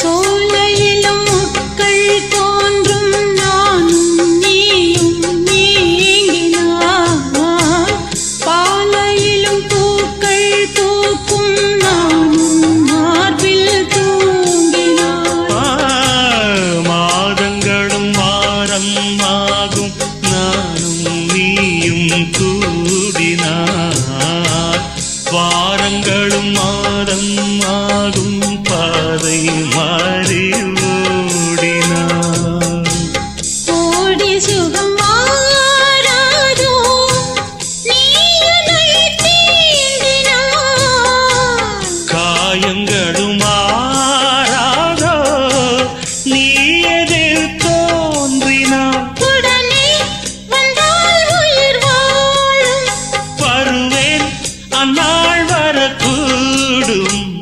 சோலையிலும் முட்கள் தோன்றும் நானும் நீயும் நீங்கினார் பாலையிலும் பூக்கள் தூக்கும் நானும் மார்பில் தூங்கினார் மாதங்களும் வாரம் ஆகும் நானும் நீயும் கூடினார் வாரங்களும் மாதம் ஆகும் பாதை மாறி ஓடினார் கோடி சுகம் மாறாதோ நீ என்னை தீண்டினார் காயங்கள்